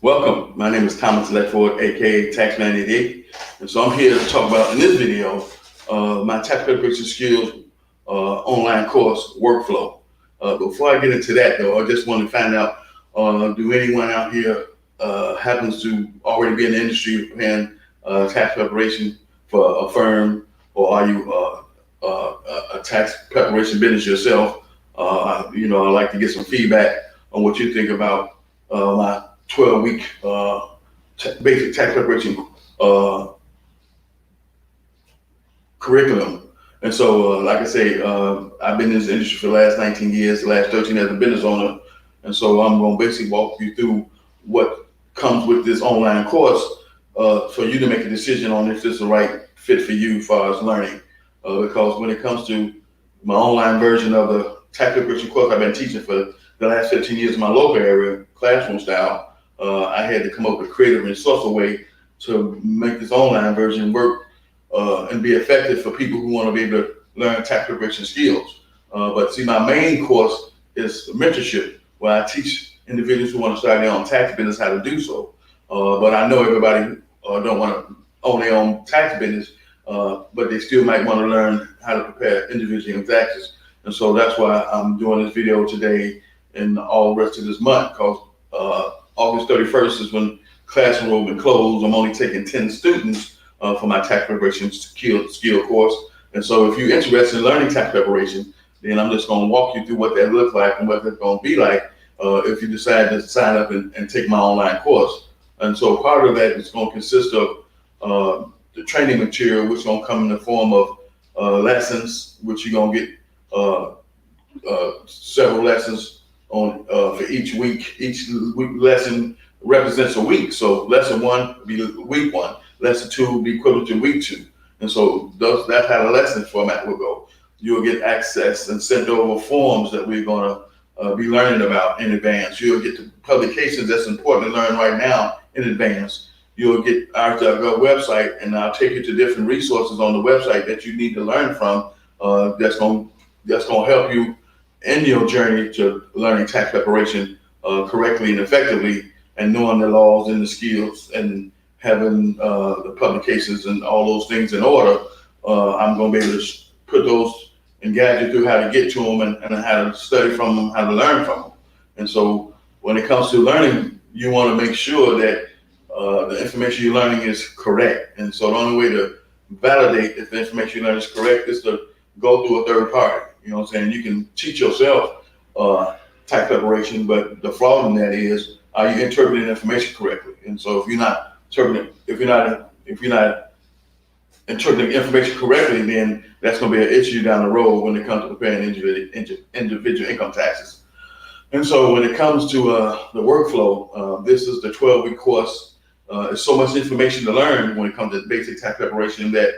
Welcome. My name is Thomas Ledford, aka Taxman 88, and so I'm here to talk about in this video my tax preparation skills online course workflow. Before I get into that, though, I just want to find out: do anyone out here happens to already be in the industry preparing tax preparation for a firm, or are you a tax preparation business yourself? I'd like to get some feedback on what you think about my 12-week basic tax preparation uh, curriculum. And so, like I say, I've been in this industry for the last 19 years, the last 13 as a business owner. And so I'm going to basically walk you through what comes with this online course for you to make a decision on if this is the right fit for you as far as learning. Because when it comes to my online version of the tax preparation course I've been teaching for the last 15 years in my local area, classroom style, I had to come up with a creative and resourceful way to make this online version work and be effective for people who want to be able to learn tax preparation skills. But see, my main course is mentorship, where I teach individuals who want to start their own tax business how to do so. But I know everybody don't want to own their own tax business, but they still might want to learn how to prepare individual income taxes. And so that's why I'm doing this video today and all the rest of this month, because August 31st is when class enrollment closed. I'm only taking 10 students for my tax preparation skill course. And so if you're interested in learning tax preparation, then I'm just going to walk you through what that looks like and what it's going to be like if you decide to sign up and take my online course. And so part of that is going to consist of the training material, which is going to come in the form of lessons, which you're going to get several lessons on for each week. Each week lesson represents a week. So lesson one would be week one. Lesson two will be equivalent to week two. And so that's how the lesson format will go. You'll get access and sent over forms that we're going to be learning about in advance. You'll get the publications that's important to learn right now in advance. You'll get our website, and I'll take you to different resources on the website that you need to learn from. That's going to help you in your journey to learning tax preparation correctly and effectively, and knowing the laws and the skills and having the publications and all those things in order. I'm going to be able to put those and guide you through how to get to them and how to study from them, how to learn from them. And so when it comes to learning, you want to make sure that the information you're learning is correct. And so the only way to validate if the information you learn is correct is to go through a third party. You know what I'm saying? You can teach yourself tax preparation, but the flaw in that is, are you interpreting information correctly? And so if you're not interpreting information correctly, then that's going to be an issue down the road when it comes to preparing individual income taxes. And so when it comes to the workflow, this is the 12-week course. There's so much information to learn when it comes to basic tax preparation that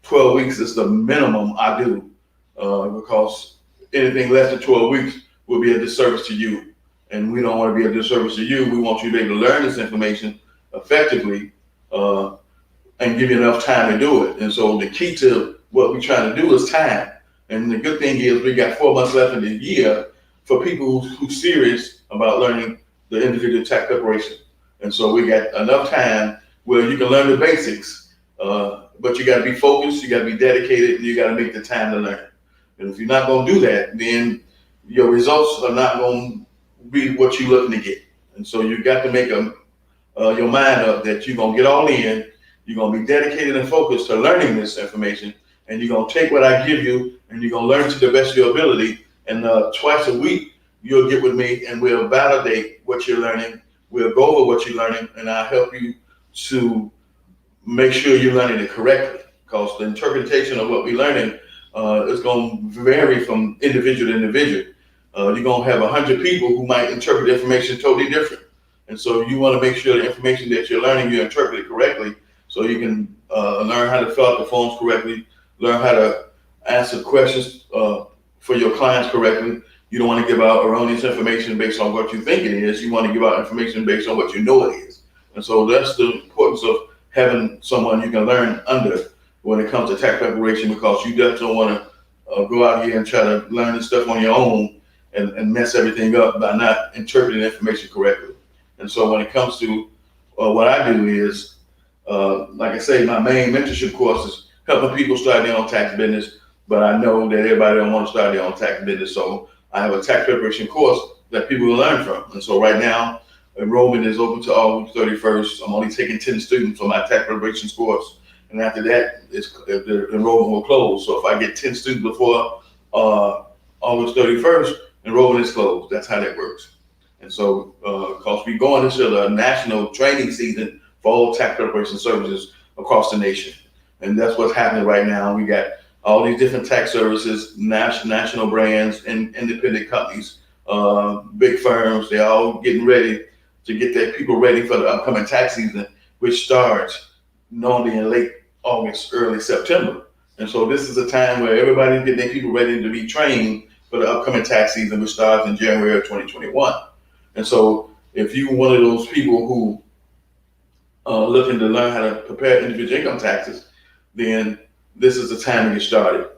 12 weeks is the minimum I do, because anything less than 12 weeks will be a disservice to you. And we don't want to be a disservice to you. We want you to be able to learn this information effectively and give you enough time to do it. And so the key to what we're trying to do is time. And the good thing is we got 4 months left in the year for people who's serious about learning the individual tax preparation. And so we got enough time where you can learn the basics, but you got to be focused, you got to be dedicated, and you got to make the time to learn. And if you're not going to do that, then your results are not going to be what you're looking to get. And so you got to make your mind up that you're going to get all in, you're going to be dedicated and focused to learning this information, and you're going to take what I give you and you're going to learn to the best of your ability. And twice a week, you'll get with me and we'll validate what you're learning. We'll go over what you're learning, and I'll help you to make sure you're learning it correctly, because the interpretation of what we're learning is going to vary from individual to individual. You're going to have 100 people who might interpret the information totally different. And so you want to make sure the information that you're learning, you interpret it correctly, so you can learn how to fill out the forms correctly, learn how to answer questions for your clients correctly. You don't want to give out erroneous information based on what you think it is. You want to give out information based on what you know it is. And so that's the importance of having someone you can learn under when it comes to tax preparation, because you just don't want to go out here and try to learn this stuff on your own and mess everything up by not interpreting information correctly. And so when it comes to what I do is, like I say, my main mentorship course is helping people start their own tax business. But I know that everybody don't want to start their own tax business, so I have a tax preparation course that people will learn from. And so right now, enrollment is open to August 31st. I'm only taking 10 students on my tax preparation course. And after that, the enrollment will close. So if I get 10 students before August 31st, enrollment is closed. That's how that works. And so, because we're going into the national training season for all tax preparation services across the nation. And that's what's happening right now. We got all these different tax services, national brands, and independent companies, big firms. They're all getting ready to get their people ready for the upcoming tax season, which starts normally in late August, early September. And so this is a time where everybody's getting their people ready to be trained for the upcoming tax season, which starts in January of 2021. And so if you're one of those people who are looking to learn how to prepare individual income taxes, then this is the time to get started.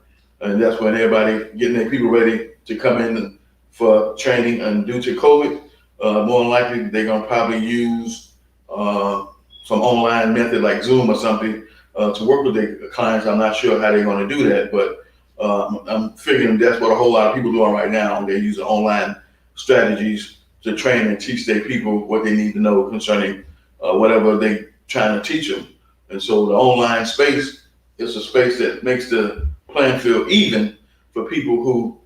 And that's when everybody getting their people ready to come in for training. And due to COVID, more than likely they're gonna probably use some online method like Zoom or something to work with their clients. I'm not sure how they're gonna do that, but I'm figuring that's what a whole lot of people are doing right now. They're using online strategies to train and teach their people what they need to know concerning whatever they're trying to teach them. And so the online space is a space that makes the playing field even for people who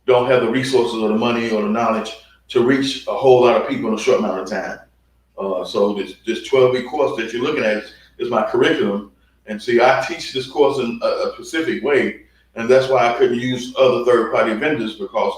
don't have the resources or the money or the knowledge to reach a whole lot of people in a short amount of time. So this 12-week course that you're looking at is my curriculum. And see, I teach this course in a specific way, and that's why I couldn't use other third-party vendors, because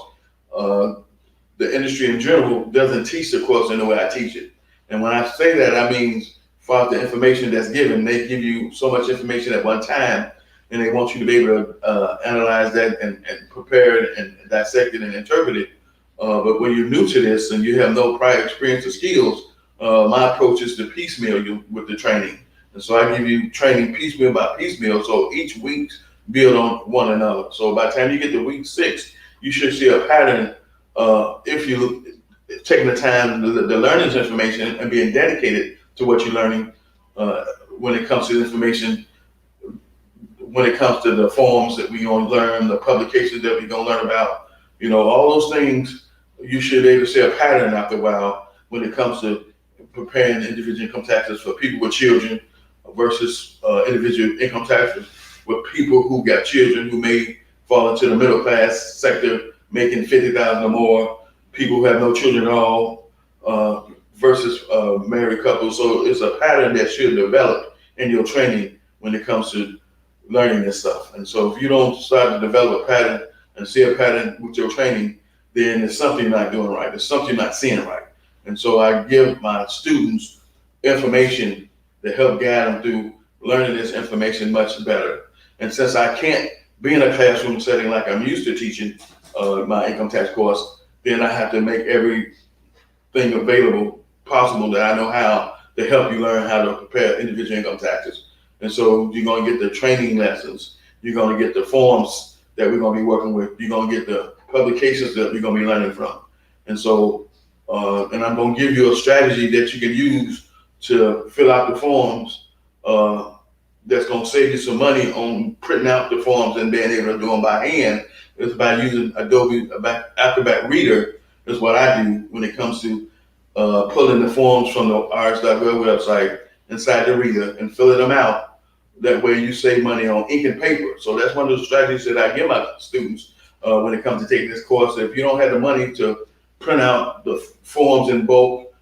the industry in general doesn't teach the course in the way I teach it. And when I say that, I mean, as far as the information that's given, they give you so much information at one time, and they want you to be able to analyze that and prepare it and dissect it and interpret it. But when you're new to this and you have no prior experience or skills, my approach is to piecemeal you with the training. And so I give you training piecemeal by piecemeal, so each week build on one another. So by the time you get to week 6, you should see a pattern if you're taking the time to learn this information and being dedicated to what you're learning when it comes to the information, when it comes to the forms that we're going to learn, the publications that we're going to learn about, all those things. You should be able to see a pattern after a while when it comes to preparing individual income taxes for people with children versus individual income taxes with people who got children who may fall into the middle class sector, making $50,000 or more, people who have no children at all, versus married couples. So it's a pattern that should develop in your training when it comes to learning this stuff. And so if you don't start to develop a pattern and see a pattern with your training, then there's something you're not doing right. There's something you're not seeing right. And so I give my students information to help guide them through learning this information much better. And since I can't be in a classroom setting like I'm used to teaching my income tax course, then I have to make everything available possible that I know how to help you learn how to prepare individual income taxes. And so you're going to get the training lessons. You're going to get the forms that we're going to be working with. You're going to get the publications that we're going to be learning from. And so, and I'm going to give you a strategy that you can use to fill out the forms that's going to save you some money on printing out the forms and being able to do them by hand. It's by using Adobe Acrobat Reader is what I do when it comes to pulling the forms from the IRS.gov website inside the reader and filling them out. That way you save money on ink and paper. So that's one of the strategies that I give my students when it comes to taking this course. If you don't have the money to print out the forms in bulk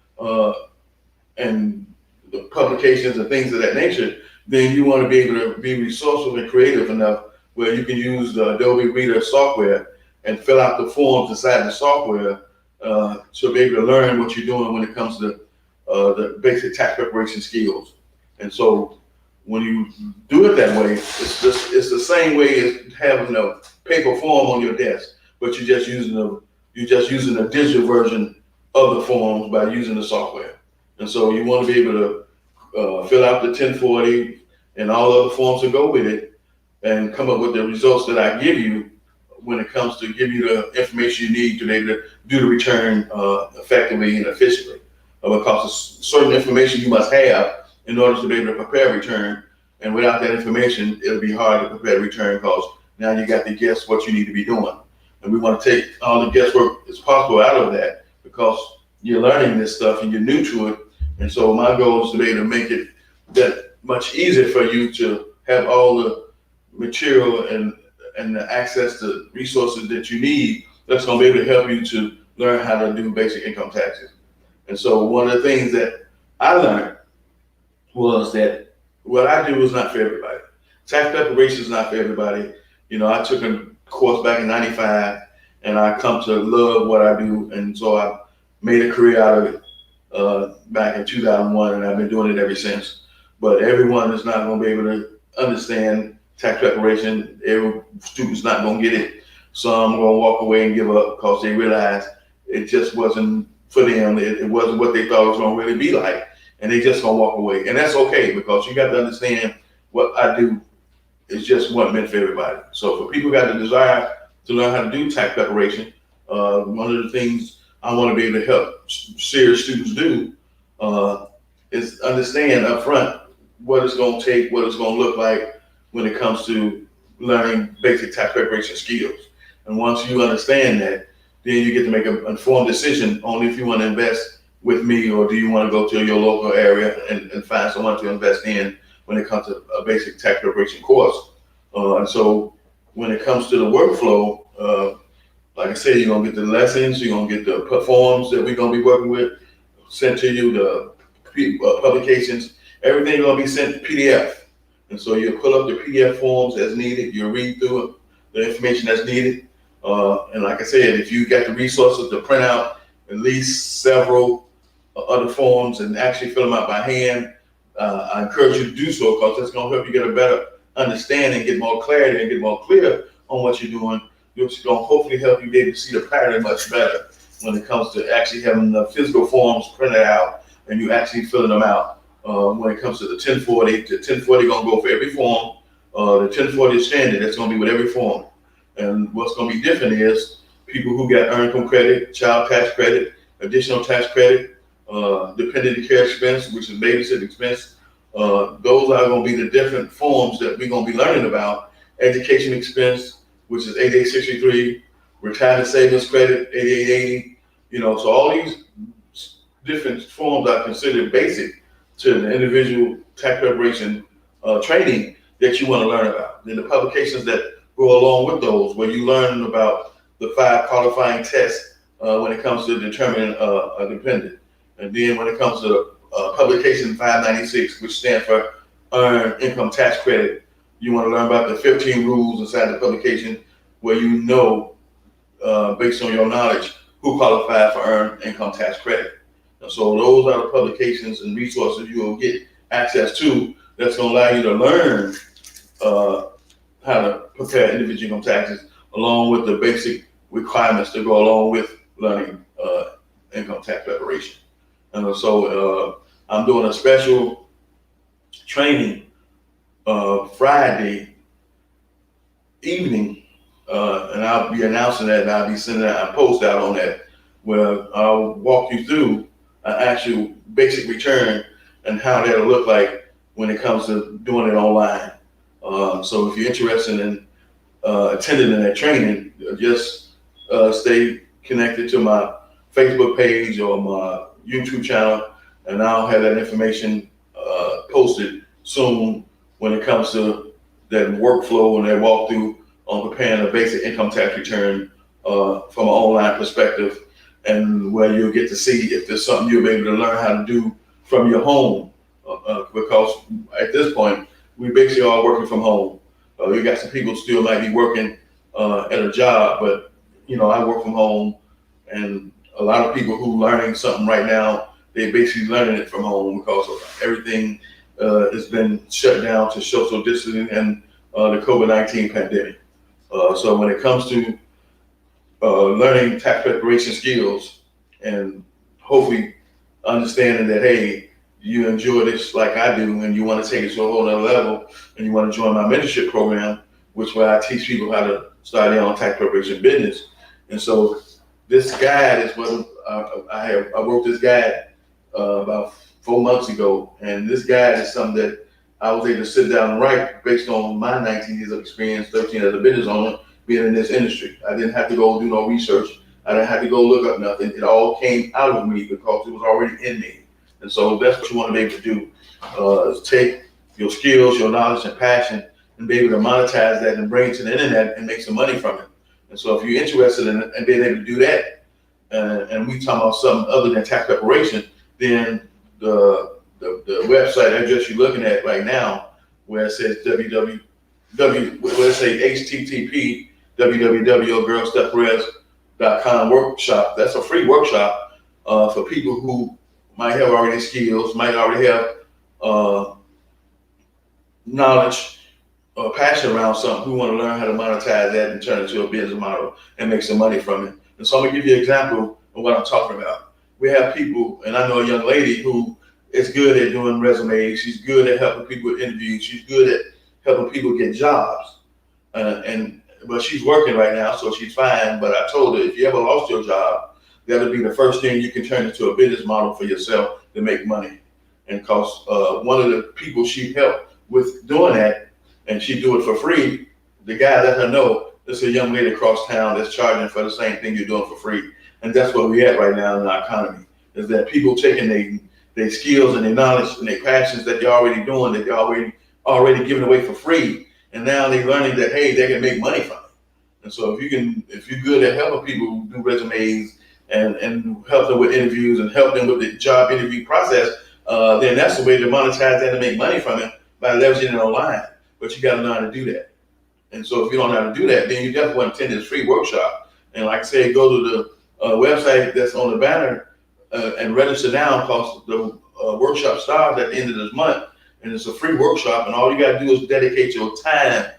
and the publications and things of that nature, then you want to be able to be resourceful and creative enough where you can use the Adobe Reader software and fill out the forms inside the software to be able to learn what you're doing when it comes to the basic tax preparation skills. And so when you do it that way, it's the same way as having a paper form on your desk, but you're just using a digital version of the forms by using the software. And so you want to be able to fill out the 1040 and all other forms that go with it and come up with the results that I give you when it comes to give you the information you need to be able to do the return effectively and efficiently. because of certain information you must have in order to be able to prepare a return. And without that information, it'll be hard to prepare a return because now you got to guess what you need to be doing. And we want to take all the guesswork as possible out of that because you're learning this stuff and you're new to it. And so my goal is to be able to make it that much easier for you to have all the material and the access to resources that you need that's going to be able to help you to learn how to do basic income taxes. And so one of the things that I learned was that what I do is not for everybody. Tax preparation is not for everybody. You know, I took a course back in '95 and I come to love what I do. And so I made a career out of it back in 2001 and I've been doing it ever since. But everyone is not going to be able to understand tax preparation. Every student's not going to get it. Some are going to walk away and give up because they realize it just wasn't for them. It wasn't what they thought it was going to really be like. And they just going to walk away. And that's okay because you got to understand what I do is just what meant for everybody. So for people who got the desire to learn how to do tax preparation, one of the things I want to be able to help serious students do is understand up front what it's going to take, what it's going to look like when it comes to learning basic tax preparation skills. And once you understand that, then you get to make an informed decision on if you want to invest with me or do you want to go to your local area and find someone to invest in when it comes to a basic tax preparation course. And so when it comes to the workflow, like I said, you're going to get the lessons, you're going to get the forms that we're going to be working with sent to you, the publications, everything going to be sent PDF. And so you pull up the PDF forms as needed, you read through it, the information that's needed. And like I said, if you got the resources to print out at least several other forms and actually fill them out by hand, I encourage you to do so because that's going to help you get a better understanding, get more clarity, and get more clear on what you're doing. It's going to hopefully help you be able to see the pattern much better when it comes to actually having the physical forms printed out and you actually filling them out. When it comes to the 1040, the 1040 going to go for every form. The 1040 is standard. That's going to be with every form. And what's going to be different is people who got earned income credit, child tax credit, additional tax credit, dependent care expense, which is babysit expense. Those are going to be the different forms that we're going to be learning about. Education expense, which is 8863, retirement savings credit, 8880. You know, so all these different forms are considered basic to the individual tax preparation training that you want to learn about. Then the publications that go along with those, where you learn about the 5 qualifying tests when it comes to determining a dependent. And then when it comes to publication 596, which stands for Earned Income Tax Credit, you want to learn about the 15 rules inside the publication where you know, based on your knowledge, who qualified for Earned Income Tax Credit. And so those are the publications and resources you will get access to that's going to allow you to learn how to prepare individual income taxes along with the basic requirements to go along with learning income tax preparation. And so I'm doing a special training Friday evening, and I'll be announcing that and I'll be sending out a post out on that where I'll walk you through an actual basic return and how that'll look like when it comes to doing it online. So if you're interested in attending that training, just stay connected to my Facebook page or my YouTube channel, and I'll have that information posted soon when it comes to that workflow and that walkthrough on preparing a basic income tax return from an online perspective, and where you'll get to see if there's something you'll be able to learn how to do from your home, because at this point, we basically are working from home. You got some people still might be working at a job, but you know, I work from home, and a lot of people who learning something right now, they basically learning it from home because of everything has been shut down to social distancing and the COVID-19 pandemic. So when it comes to learning tax preparation skills and hopefully understanding that, hey, you enjoy this like I do and you want to take it to a whole other level and you want to join my mentorship program, which where I teach people how to start their own tax preparation business. And so this guide is what I wrote this guide about 4 months ago. And this guide is something that I was able to sit down and write based on my 19 years of experience, 13 as a business owner, being in this industry. I didn't have to go do no research. I didn't have to go look up nothing. It all came out of me because it was already in me. And so that's what you want to be able to do, is take your skills, your knowledge and passion, and be able to monetize that and bring it to the internet and make some money from it. And so if you're interested in being able to do that, and we talk about something other than tax preparation, then the website address you're looking at right now, where it says HTTP www.girlstepperez.com workshop. That's a free workshop for people who might have already skills, might already have knowledge or passion around something, who want to learn how to monetize that and turn it into a business model and make some money from it. And so I'm gonna give you an example of what I'm talking about. We have people, and I know a young lady who is good at doing resumes. She's good at helping people with interviews. She's good at helping people get jobs. But she's working right now, so she's fine. But I told her, if you ever lost your job, that'll be the first thing you can turn into a business model for yourself to make money. And cause one of the people she helped with doing that, and she do it for free, the guy let her know there's a young lady across town that's charging for the same thing you're doing for free. And that's where we at right now in our economy, is that people taking their skills and their knowledge and their passions that they're already doing, that they're already giving away for free. And now they're learning that, hey, they can make money from it. And so if you're good at helping people do resumes and help them with interviews and help them with the job interview process, then that's the way to monetize that and make money from it, by leveraging it online. But you got to know how to do that. And so if you don't know how to do that, then you definitely want to attend this free workshop. And like I said, go to the website that's on the banner and register now, because the workshop starts at the end of this month. And it's a free workshop, and all you got to do is dedicate your time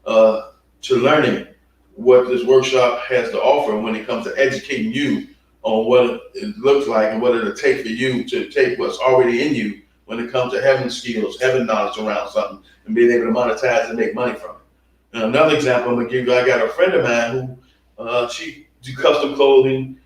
to learning what this workshop has to offer when it comes to educating you on what it looks like and what it'll take for you to take what's already in you when it comes to having skills, having knowledge around something, and being able to monetize and make money from it. And another example I'm gonna give you, I got a friend of mine who she do custom clothing.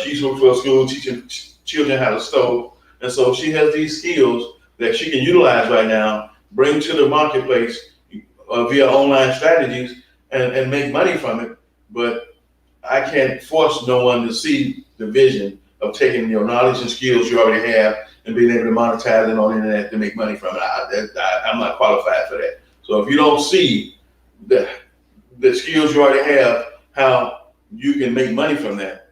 She's working for a school teaching children how to sew, and so she has these skills that she can utilize right now, bring to the marketplace via online strategies, and make money from it. But I can't force no one to see the vision of taking your knowledge and skills you already have and being able to monetize it on the internet to make money from it. I'm not qualified for that. So if you don't see the skills you already have, how you can make money from that,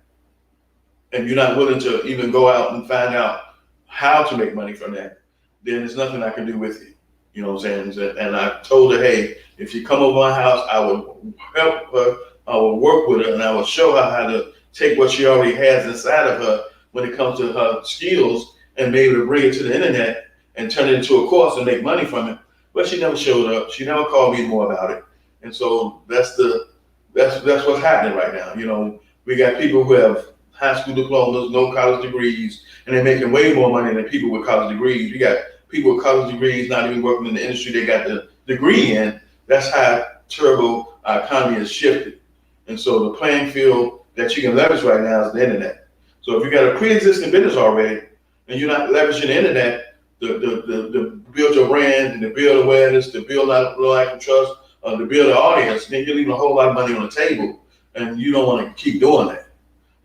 and you're not willing to even go out and find out how to make money from that, then there's nothing I can do with you. You know what I'm saying? And I told her, hey, if you come over my house, I would help her, I would work with her, and I would show her how to take what she already has inside of her when it comes to her skills and be able to bring it to the internet and turn it into a course and make money from it. But she never showed up. She never called me more about it. And so that's what's happening right now. You know, we got people who have high school diplomas, no college degrees, and they're making way more money than people with college degrees. You got people with college degrees not even working in the industry they got the degree in. That's how terrible our economy has shifted. And so the playing field that you can leverage right now is the internet. So if you got a pre-existing business already and you're not leveraging the internet to build your brand and to build awareness, to build like and trust, to build an audience, then you're leaving a whole lot of money on the table, and you don't want to keep doing that.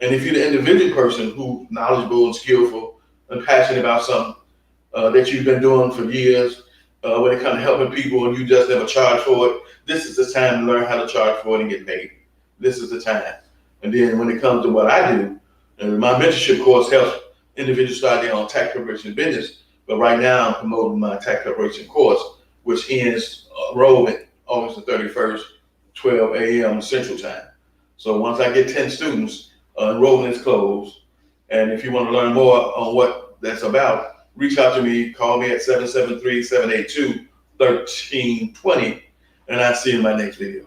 And if you're the individual person who's knowledgeable and skillful and passionate about something that you've been doing for years, when it comes to helping people and you just never charge for it, this is the time to learn how to charge for it and get paid. This is the time. And then when it comes to what I do, my mentorship course helps individuals start their own tax preparation business. But right now I'm promoting my tax preparation course, which ends enrollment August the 31st, 12 a.m. Central Time. So once I get 10 students, enrollment is closed. And if you want to learn more on what that's about, reach out to me, call me at 773-782-1320, and I'll see you in my next video.